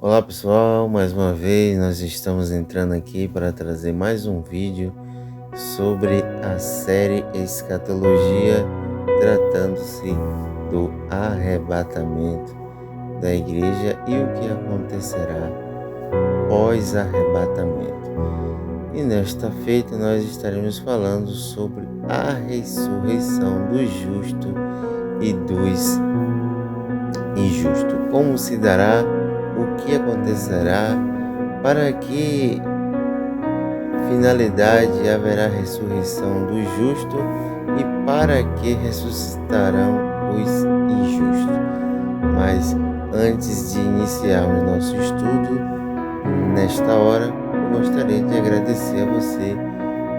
Olá pessoal, mais uma vez nós estamos entrando aqui para trazer mais um vídeo sobre a série Escatologia, tratando-se do arrebatamento da igreja e o que acontecerá pós-arrebatamento. E nesta feita nós estaremos falando sobre a ressurreição do justo e dos injustos. Como se dará, o que acontecerá, para que finalidade haverá ressurreição do justo e para que ressuscitarão os injustos. Mas antes de iniciarmos nosso estudo, nesta hora, eu gostaria de agradecer a você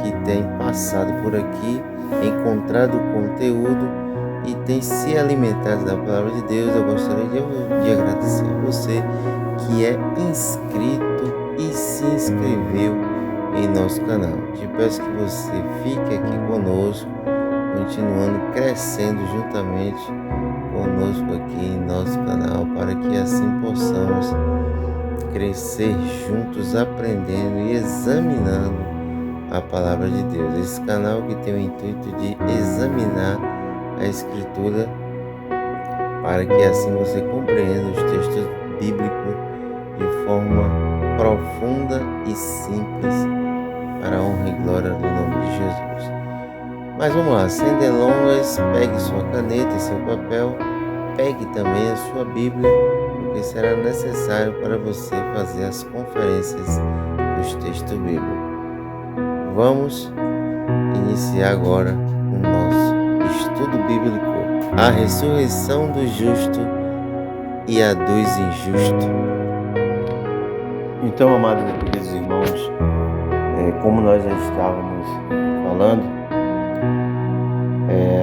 que tem passado por aqui, encontrado conteúdo e tem se alimentado da palavra de Deus. Eu gostaria de agradecer a você que é inscrito e se inscreveu em nosso canal. Te peço que você fique aqui conosco, continuando crescendo juntamente conosco aqui em nosso canal, para que assim possamos crescer juntos, aprendendo e examinando a palavra de Deus. Esse canal que tem o intuito de examinar a Escritura, para que assim você compreenda os textos bíblicos de forma profunda e simples, para a honra e glória do nome de Jesus. Mas vamos lá, sem delongas, pegue sua caneta e seu papel, pegue também a sua Bíblia, porque será necessário para você fazer as conferências dos textos bíblicos. Vamos iniciar agora o nosso estudo bíblico, a ressurreição do justo e a dos injustos. Então, amados e queridos irmãos, como nós já estávamos falando,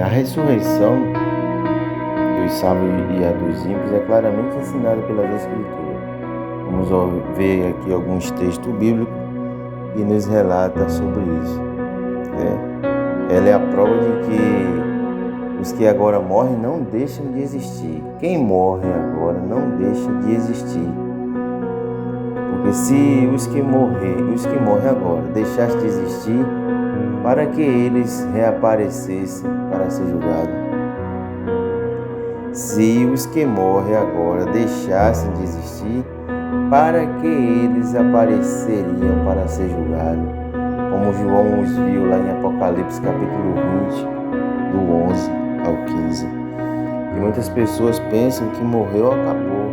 a ressurreição dos sábios e a dos ímpios é claramente ensinada pelas Escrituras. Vamos ver aqui alguns textos bíblicos que nos relata sobre isso. Ela é a prova de que os que agora morrem não deixam de existir. Quem morre agora não deixa de existir. Porque se os que morrem agora deixassem de existir, para que eles reaparecessem para ser julgados? Se os que morrem agora deixassem de existir, para que eles apareceriam para ser julgados? Como João os viu lá em Apocalipse capítulo 20, do 11 ao 15. E muitas pessoas pensam que morreu, acabou.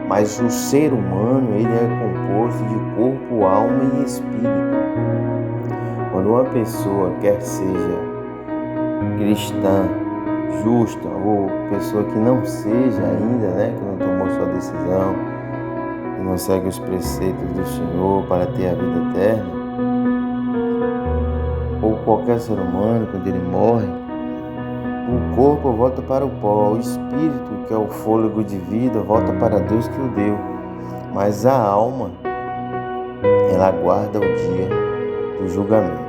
Mas o ser humano, ele é composto de corpo, alma e espírito. Quando uma pessoa, quer seja cristã, justa, ou pessoa que não seja ainda, que não tomou sua decisão, que não segue os preceitos do Senhor para ter a vida eterna, ou qualquer ser humano, quando ele morre, o corpo volta para o pó, o espírito, que é o fôlego de vida, volta para Deus que o deu. Mas a alma, ela aguarda o dia do julgamento.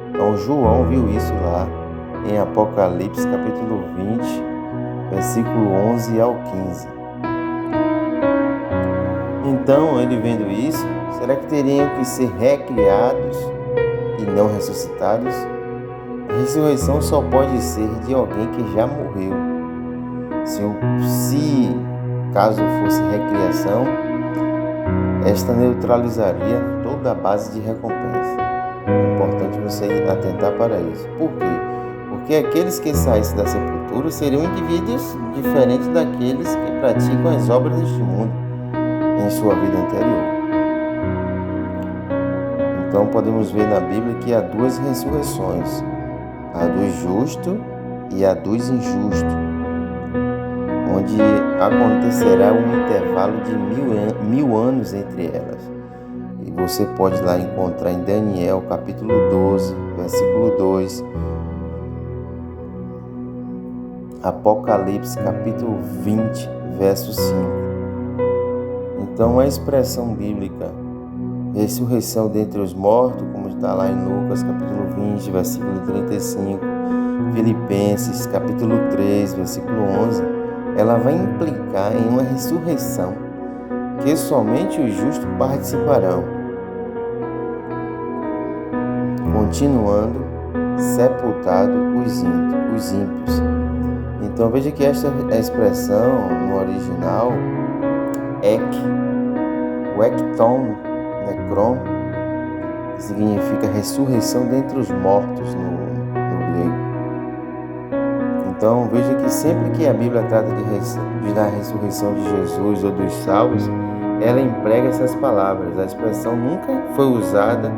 Então João viu isso lá em Apocalipse capítulo 20, versículo 11 ao 15. Então, ele vendo isso, será que teriam que ser recriados e não ressuscitados? A ressurreição só pode ser de alguém que já morreu. Se caso fosse recriação, esta neutralizaria toda a base de recompensa. É importante você atentar para isso. Por quê? Porque aqueles que saíssem da sepultura seriam indivíduos diferentes daqueles que praticam as obras deste mundo em sua vida anterior. Então podemos ver na Bíblia que há duas ressurreições, a do justo e a dos injustos, onde acontecerá um intervalo de 1000 anos entre elas. E você pode lá encontrar em Daniel capítulo 12, versículo 2, Apocalipse capítulo 20, verso 5. Então a expressão bíblica ressurreição dentre os mortos, como está lá em Lucas capítulo 20, versículo 35, Filipenses capítulo 3, versículo 11, ela vai implicar em uma ressurreição que somente os justos participarão. Continuando, sepultado os ímpios. Então veja que esta expressão no original, o ekton, necron, significa ressurreição dentre os mortos no grego. Então veja que sempre que a Bíblia trata da ressurreição de Jesus ou dos salvos, ela emprega essas palavras. A expressão nunca foi usada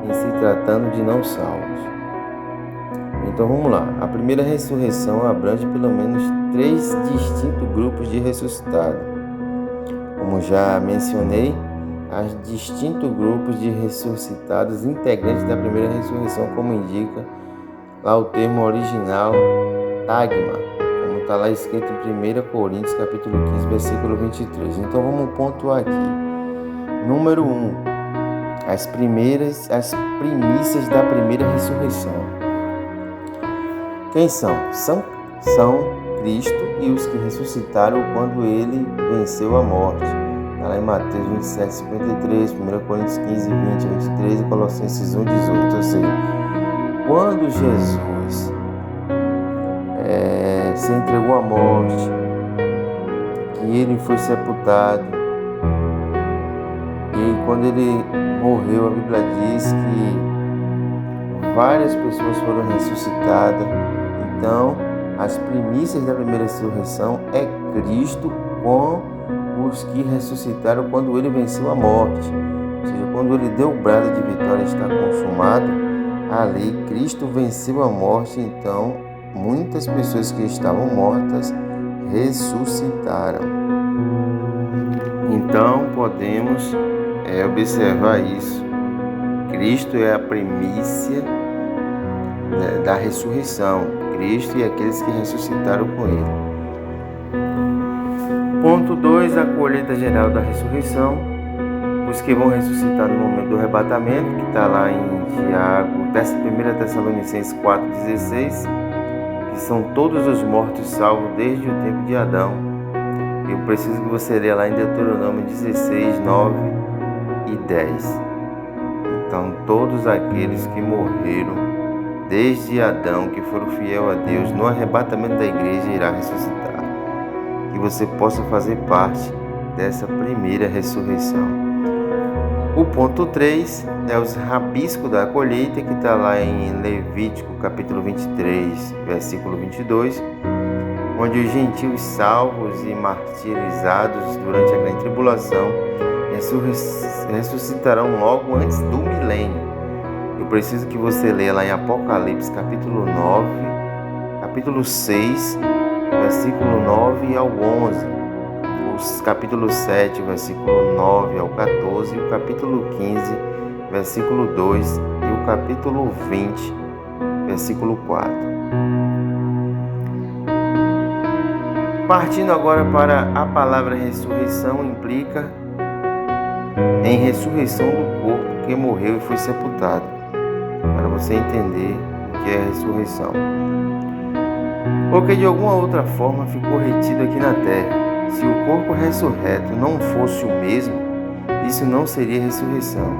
em se tratando de não salvos. Então vamos lá. A primeira ressurreição abrange pelo menos 3 distintos grupos de ressuscitados. Como já mencionei, há distintos grupos de ressuscitados integrantes da primeira ressurreição, como indica lá o termo original tagma, como está lá escrito em 1 Coríntios capítulo 15, versículo 23. Então vamos pontuar aqui. Número 1. As primícias da primeira ressurreição. Quem são? São Cristo e os que ressuscitaram quando ele venceu a morte. Está lá em Mateus 27, 53, 1 Coríntios 15, 20, 23 e Colossenses 1, 18. Ou seja, quando Jesus se entregou à morte, que ele foi sepultado, e quando ele morreu, a Bíblia diz que várias pessoas foram ressuscitadas. Então, as primícias da primeira ressurreição é Cristo com os que ressuscitaram quando ele venceu a morte. Ou seja, quando ele deu o brado de vitória, está consumado, ali Cristo venceu a morte. Então, muitas pessoas que estavam mortas ressuscitaram. Então, podemos observar isso. Cristo é a primícia da ressurreição. Cristo e aqueles que ressuscitaram com ele. Ponto 2. A colheita geral da ressurreição. Os que vão ressuscitar no momento do arrebatamento, que está lá em Tiago, 1 Tessalonicenses 4,16, que são todos os mortos salvos desde o tempo de Adão. Eu preciso que você leia lá em Deuteronômio 16, 9 e 10. Então, todos aqueles que morreram desde Adão, que foram fiel a Deus, no arrebatamento da igreja irá ressuscitar. Que você possa fazer parte dessa primeira ressurreição. O ponto 3 é os rabiscos da colheita, que está lá em Levítico capítulo 23, versículo 22, onde os gentios salvos e martirizados durante a grande tribulação ressuscitarão logo antes do milênio. Eu preciso que você leia lá em Apocalipse capítulo 9, capítulo 6, versículo 9 ao 11, o capítulo 7, versículo 9 ao 14, o capítulo 15, versículo 2 e o capítulo 20, versículo 4. Partindo agora para a palavra ressurreição, implica em ressurreição do corpo que morreu e foi sepultado, para você entender o que é ressurreição. Ou que de alguma outra forma ficou retido aqui na terra. Se o corpo ressurreto não fosse o mesmo, isso não seria ressurreição.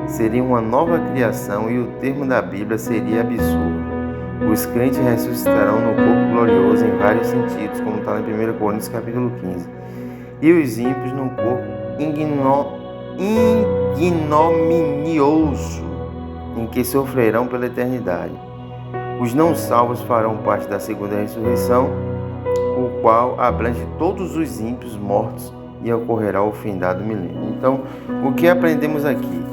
Seria uma nova criação e o termo da Bíblia seria absurdo. Os crentes ressuscitarão no corpo glorioso em vários sentidos, como está em 1 Coríntios capítulo 15. E os ímpios num corpo ignominioso, em que sofrerão pela eternidade. Os não salvos farão parte da segunda ressurreição, o qual abrange todos os ímpios mortos e ocorrerá ao findado milênio. Então, o que aprendemos aqui?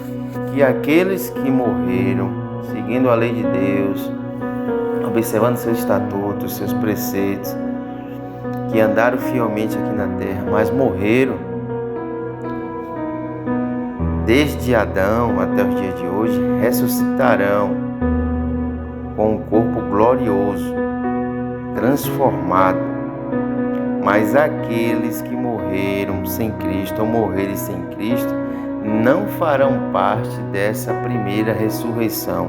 Que aqueles que morreram seguindo a lei de Deus, observando seus estatutos, seus preceitos, que andaram fielmente aqui na terra, mas morreram desde Adão até os dias de hoje, ressuscitarão com um corpo glorioso, transformado. Mas aqueles que morreram sem Cristo ou morrerem sem Cristo não farão parte dessa primeira ressurreição.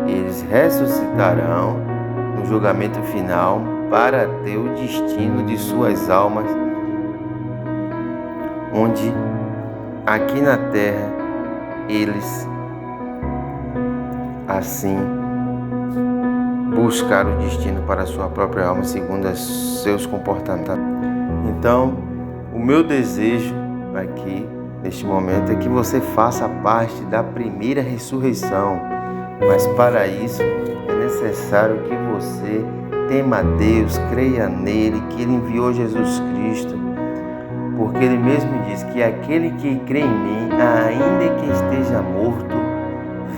Eles ressuscitarão no julgamento final para ter o destino de suas almas, onde aqui na terra eles assim buscaram o destino para a sua própria alma segundo os seus comportamentos. Então, o meu desejo aqui neste momento é que você faça parte da primeira ressurreição, mas para isso é necessário que você tema a Deus, creia nele, que ele enviou Jesus Cristo, porque ele mesmo diz que aquele que crê em mim, ainda que esteja morto,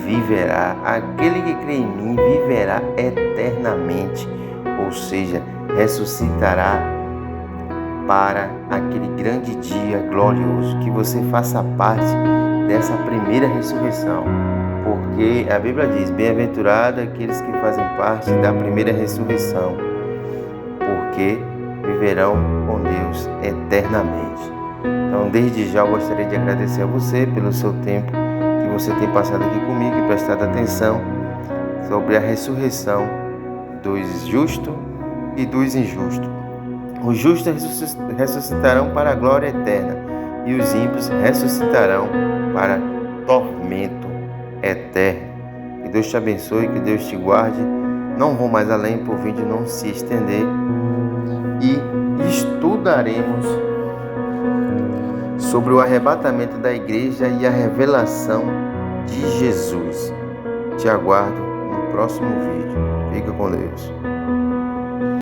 viverá. Aquele que crê em mim viverá eternamente, ou seja, ressuscitará para aquele grande dia glorioso. Que você faça parte dessa primeira ressurreição, porque a Bíblia diz: bem-aventurado aqueles que fazem parte da primeira ressurreição, porque viverão com Deus eternamente. Então, desde já eu gostaria de agradecer a você pelo seu tempo que você tem passado aqui comigo e prestado atenção sobre a ressurreição dos justos e dos injustos. Os justos ressuscitarão para a glória eterna e os ímpios ressuscitarão para tormento eterno. Que Deus te abençoe, que Deus te guarde. Não vou mais além para o vídeo não se estender, e estudaremos sobre o arrebatamento da igreja e a revelação de Jesus. Te aguardo no próximo vídeo. Fica com Deus.